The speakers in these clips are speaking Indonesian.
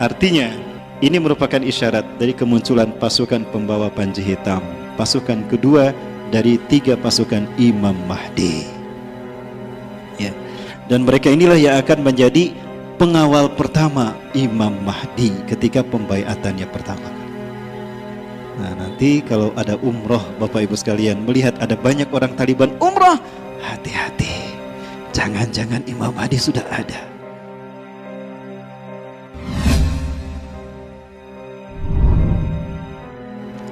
Artinya, ini merupakan isyarat dari kemunculan pasukan pembawa panji hitam, pasukan kedua dari 3 pasukan Imam Mahdi. Ya. Dan mereka inilah yang akan menjadi pengawal pertama Imam Mahdi ketika pembaiatannya pertama. Nah, nanti kalau ada umroh, Bapak Ibu sekalian, melihat ada banyak orang Taliban umroh, hati-hati, jangan-jangan Imam Mahdi sudah ada.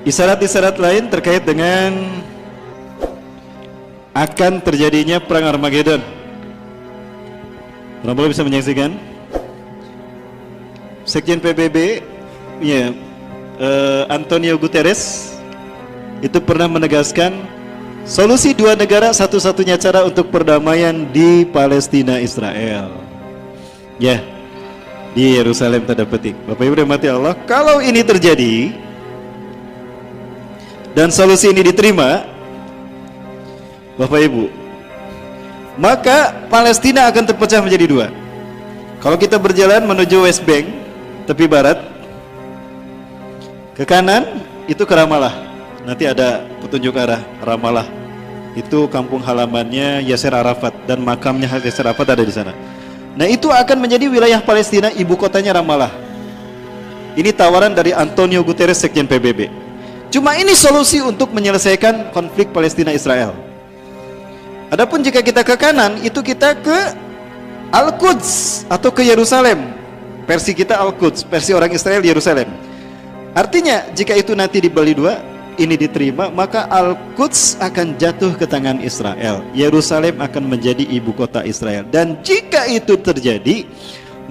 Isyarat-isyarat lain terkait dengan akan terjadinya perang Armageddon. Orang bisa menyaksikan? Sekjen PBB, ya, Antonio Guterres itu pernah menegaskan solusi 2 negara satu-satunya cara untuk perdamaian di Palestina Israel. Ya, di Yerusalem tanda petik. Bapak Ibu rahmati Allah, kalau ini terjadi dan solusi ini diterima, Bapak Ibu, maka Palestina akan terpecah menjadi 2. Kalau kita berjalan menuju West Bank, tepi barat, ke kanan itu ke Ramallah. Nanti ada petunjuk arah Ramallah. Itu kampung halamannya Yasser Arafat dan makamnya Yasser Arafat ada di sana. Nah, itu akan menjadi wilayah Palestina, ibu kotanya Ramallah. Ini tawaran dari Antonio Guterres, Sekjen PBB. Cuma ini solusi untuk menyelesaikan konflik Palestina Israel. Adapun jika kita ke kanan, itu kita ke Al-Quds atau ke Yerusalem. Versi kita Al-Quds, versi orang Israel Yerusalem. Artinya jika itu nanti dibagi 2, ini diterima, maka Al-Quds akan jatuh ke tangan Israel. Yerusalem akan menjadi ibu kota Israel. Dan jika itu terjadi,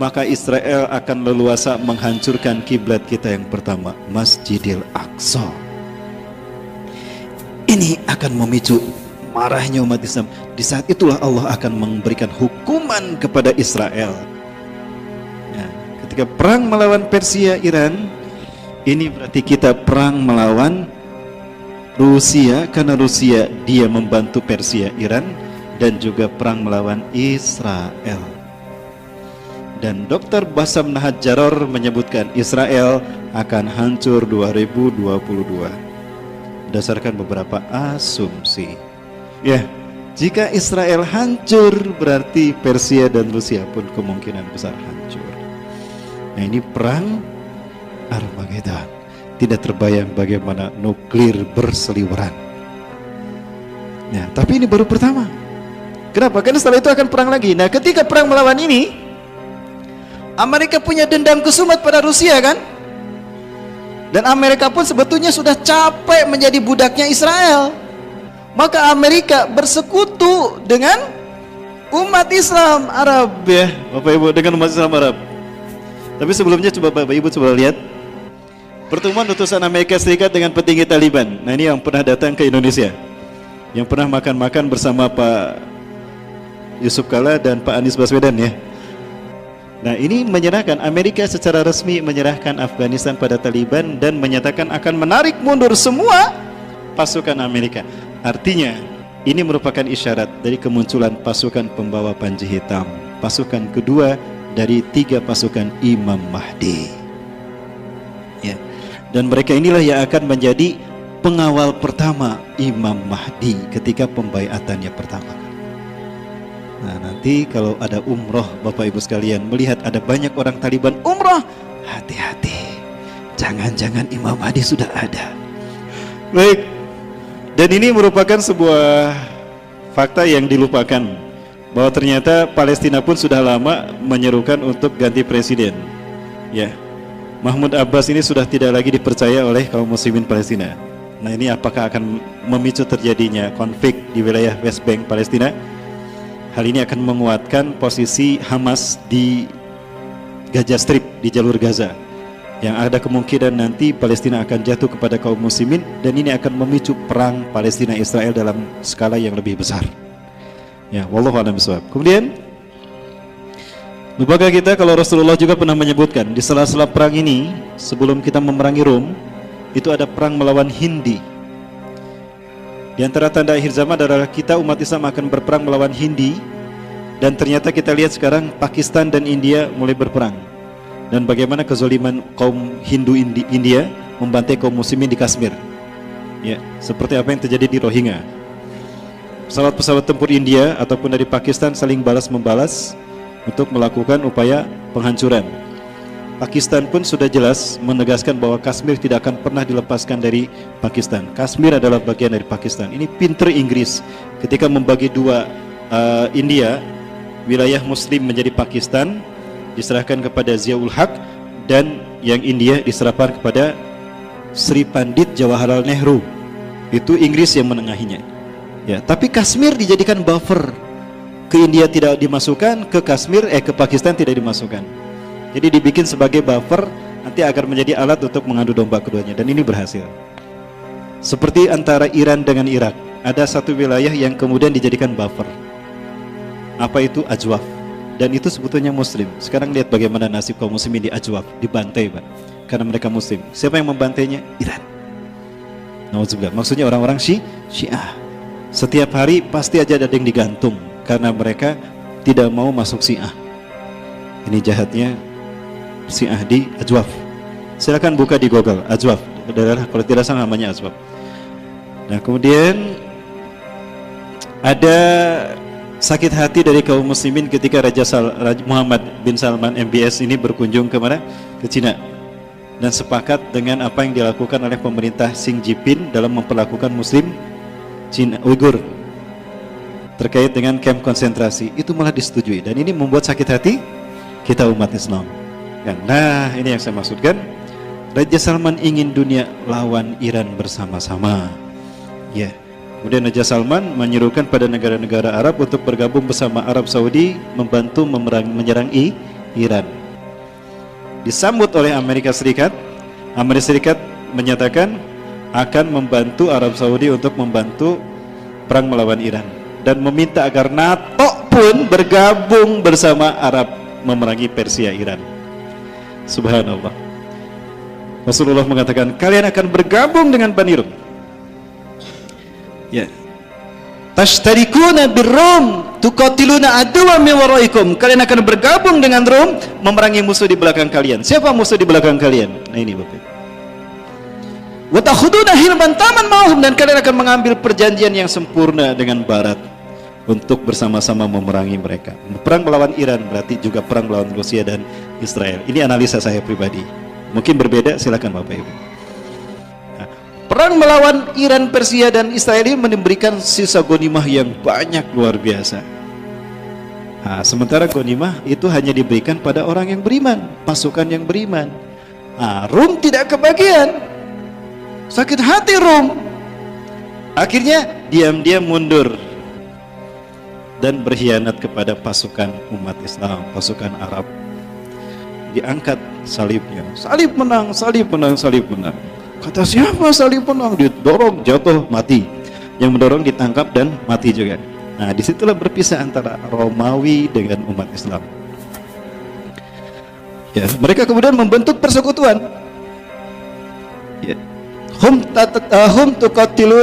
maka Israel akan leluasa menghancurkan kiblat kita yang pertama, Masjidil Aqsa. Ini akan memicu marahnya umat Islam. Di saat itulah Allah akan memberikan hukuman kepada Israel. Ya, ketika perang melawan Persia, Iran, ini berarti kita perang melawan Rusia, karena Rusia dia membantu Persia, Iran, dan juga perang melawan Israel. Dan Dr. Bassam Nahjar menyebutkan Israel akan hancur 2022 berdasarkan beberapa asumsi. Ya, jika Israel hancur berarti Persia dan Rusia pun kemungkinan besar hancur. Nah, ini perang Armageddon. Tidak terbayang bagaimana nuklir berseliweran. Nah, tapi ini baru pertama. Kenapa? Karena setelah itu akan perang lagi. Nah, ketika perang melawan ini, Amerika punya dendam kesumat pada Rusia, kan? Dan Amerika pun sebetulnya sudah capek menjadi budaknya Israel. Maka Amerika bersekutu dengan umat Islam Arab, ya Bapak Ibu, dengan umat Islam Arab. Tapi sebelumnya coba Bapak Ibu coba lihat pertemuan utusan Amerika Serikat dengan petinggi Taliban. Nah, ini yang pernah datang ke Indonesia, yang pernah makan-makan bersama Pak Yusuf Kalla dan Pak Anies Baswedan, ya. Nah, ini menyerahkan, Amerika secara resmi menyerahkan Afghanistan pada Taliban dan menyatakan akan menarik mundur semua pasukan Amerika. Artinya, ini merupakan isyarat dari kemunculan pasukan pembawa panji hitam, pasukan kedua dari 3 pasukan Imam Mahdi. Ya. Dan mereka inilah yang akan menjadi pengawal pertama Imam Mahdi ketika pembaiatannya pertama. Nah, nanti kalau ada umroh, Bapak Ibu sekalian, melihat ada banyak orang Taliban umroh, hati-hati, jangan-jangan Imam Mahdi sudah ada. Baik, dan ini merupakan sebuah fakta yang dilupakan, bahwa ternyata Palestina pun sudah lama menyerukan untuk ganti presiden. Ya, Mahmud Abbas ini sudah tidak lagi dipercaya oleh kaum muslimin Palestina. Nah, ini apakah akan memicu terjadinya konflik di wilayah West Bank Palestina? Hal ini akan menguatkan posisi Hamas di Gaza Strip, di jalur Gaza, yang ada kemungkinan nanti Palestina akan jatuh kepada kaum muslimin, dan ini akan memicu perang Palestina Israel dalam skala yang lebih besar. Ya, wallahu a'lam bishawab. Kemudian, lupakah kita kalau Rasulullah juga pernah menyebutkan di sela-sela perang ini, sebelum kita memerangi Rom, itu ada perang melawan Hindi. Di antara tanda akhir zaman adalah kita umat Islam akan berperang melawan Hindi. Dan ternyata kita lihat sekarang Pakistan dan India mulai berperang. dan bagaimana kezaliman kaum Hindu India membantai kaum muslimin di Kashmir. Ya, seperti apa yang terjadi di Rohingya. Pesawat-pesawat tempur India ataupun dari Pakistan saling balas-membalas untuk melakukan upaya penghancuran. Pakistan pun sudah jelas menegaskan bahwa Kashmir tidak akan pernah dilepaskan dari Pakistan. Kashmir adalah bagian dari Pakistan. Ini pinter Inggris ketika membagi dua India, wilayah Muslim menjadi Pakistan, diserahkan kepada Ziaul Haq, dan yang India diserahkan kepada Sri Pandit Jawaharlal Nehru. Itu Inggris yang menengahinya. Ya, tapi Kashmir dijadikan buffer. Ke India tidak dimasukkan, ke Pakistan tidak dimasukkan. Jadi dibikin sebagai buffer nanti agar menjadi alat untuk mengadu domba keduanya, dan ini berhasil. Seperti antara Iran dengan Irak, ada satu wilayah yang kemudian dijadikan buffer. Apa itu? Ajwaf. Dan itu sebetulnya Muslim. Sekarang lihat bagaimana nasib kaum muslimin di Ajwaf, dibantai, Pak. Karena mereka Muslim. Siapa yang membantainya? Iran. Nauzubillah. Maksudnya orang-orang Syiah. Setiap hari pasti aja ada yang digantung karena mereka tidak mau masuk Syiah. Ini jahatnya Syiah di Ajwaf. Silakan buka di Google Ajwaf. Daerah, kalau tidak salah namanya Ajwaf. Nah, kemudian ada sakit hati dari kaum muslimin ketika Raja Muhammad bin Salman MBS ini berkunjung kemana? Ke Cina, dan sepakat dengan apa yang dilakukan oleh pemerintah Xi Jinping dalam memperlakukan muslim Cina Uighur terkait dengan kamp konsentrasi. Itu malah disetujui, dan ini membuat sakit hati kita umat Islam. Nah, ini yang saya maksudkan. Raja Salman ingin dunia lawan Iran bersama-sama. Ya. Kemudian Raja Salman menyerukan pada negara-negara Arab untuk bergabung bersama Arab Saudi membantu menyerang Iran. Disambut oleh Amerika Serikat. Amerika Serikat menyatakan akan membantu Arab Saudi untuk membantu perang melawan Iran, dan meminta agar NATO pun bergabung bersama Arab memerangi Persia Iran. Subhanallah. Rasulullah mengatakan, kalian akan bergabung dengan Bani Rum. Ya. Tashtarikuna birrum tuqatiluna aduwwan min waraikum. Kalian akan bergabung dengan Rum memerangi musuh di belakang kalian. Siapa musuh di belakang kalian? Nah, ini Bapak. Wa takhuduna hilman taman ma'hum, dan kalian akan mengambil perjanjian yang sempurna dengan Barat untuk bersama-sama memerangi mereka. Perang melawan Iran berarti juga perang melawan Rusia dan Israel. Ini analisa saya pribadi. Mungkin berbeda, silakan Bapak Ibu. Nah, perang melawan Iran, Persia dan Israel ini memberikan sisa ghanimah yang banyak, luar biasa. Nah, sementara ghanimah itu hanya diberikan pada orang yang beriman, pasukan yang beriman. Nah, Rum tidak kebagian. Sakit hati Rum. Akhirnya diam-diam mundur dan berkhianat kepada pasukan umat Islam, pasukan Arab. Diangkat salibnya. Salib menang, salib menang, salib menang. Kata siapa salib menang? Didorong, jatuh, mati. Yang mendorong ditangkap dan mati juga. Nah, disitulah berpisah antara Romawi dengan umat Islam. Ya, mereka kemudian membentuk persekutuan. Ya. Hum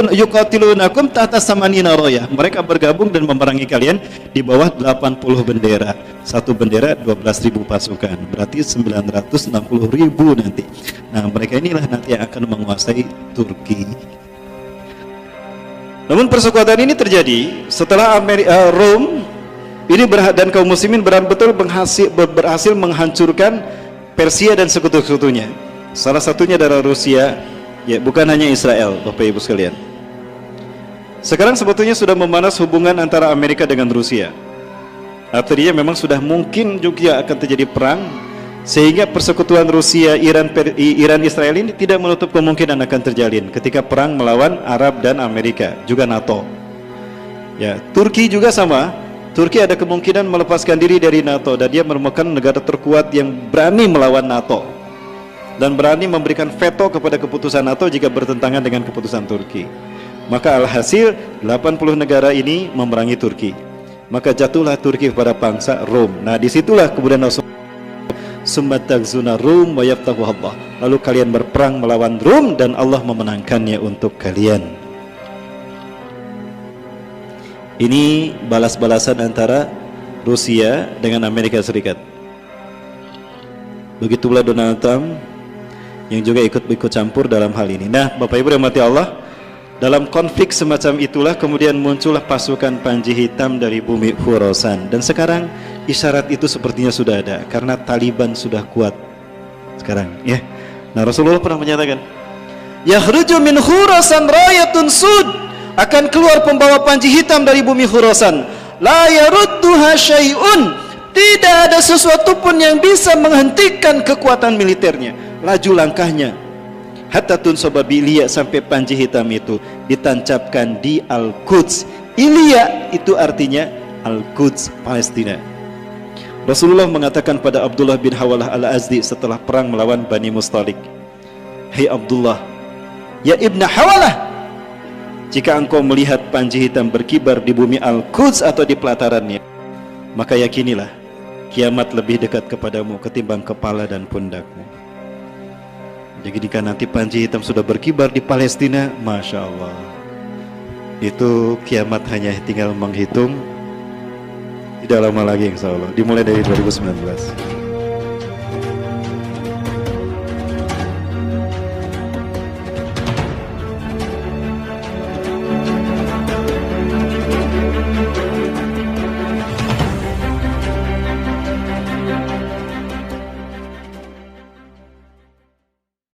yuqatilunakum tahta samanina raya. Mereka bergabung dan memerangi kalian di bawah 80 bendera. Satu bendera 12.000 pasukan, berarti 960.000 nanti. Nah, mereka inilah nanti yang akan menguasai Turki. Namun persekutuan ini terjadi setelah Rom ini dan kaum muslimin betul berhasil menghancurkan Persia dan sekutu-sekutunya. Salah satunya adalah Rusia. Ya, bukan hanya Israel, Bapak Ibu sekalian. Sekarang sebetulnya sudah memanas hubungan antara Amerika dengan Rusia. Artinya memang sudah mungkin juga akan terjadi perang, sehingga persekutuan Rusia, Iran, Israel ini tidak menutup kemungkinan akan terjalin ketika perang melawan Arab dan Amerika, juga NATO. Ya, Turki juga sama. Turki ada kemungkinan melepaskan diri dari NATO, dan dia merupakan negara terkuat yang berani melawan NATO dan berani memberikan veto kepada keputusan NATO jika bertentangan dengan keputusan Turki. Maka alhasil 80 negara ini memerangi Turki. Maka jatuhlah Turki kepada bangsa Rom. Nah, disitulah kemudian Summatagzuna Rum wa yaftahu Allah. Lalu kalian berperang melawan Rum dan Allah memenangkannya untuk kalian. Ini balas-balasan antara Rusia dengan Amerika Serikat. Begitu pula Donald Trump yang juga ikut campur dalam hal ini. Nah, Bapak Ibu rahmati Allah, dalam konflik semacam itulah kemudian muncullah pasukan Panji Hitam dari bumi Khurasan. Dan sekarang isyarat itu sepertinya sudah ada karena Taliban sudah kuat sekarang, ya. Nah, Rasulullah pernah menyatakan, "Yakhruju min Khurasan rayatun sud." Akan keluar pembawa Panji Hitam dari bumi Khurasan. La yarudduha syai'un. Tidak ada sesuatu pun yang bisa menghentikan kekuatan militernya, laju langkahnya. Hatta tunsaba bilia, sampai Panji Hitam itu ditancapkan di Al-Quds. Ilia itu artinya Al-Quds, Palestina. Rasulullah mengatakan pada Abdullah bin Hawalah Al-Azdi setelah perang melawan Bani Mustalik, "Hai Abdullah, ya Ibn Hawalah, jika engkau melihat Panji Hitam berkibar di bumi Al-Quds atau di pelatarannya, maka yakinilah kiamat lebih dekat kepadamu ketimbang kepala dan pundakmu." Jadi jika nanti Panji Hitam sudah berkibar di Palestina, Masya Allah, itu kiamat hanya tinggal menghitung. Tidak lama lagi insya Allah, dimulai dari 2019.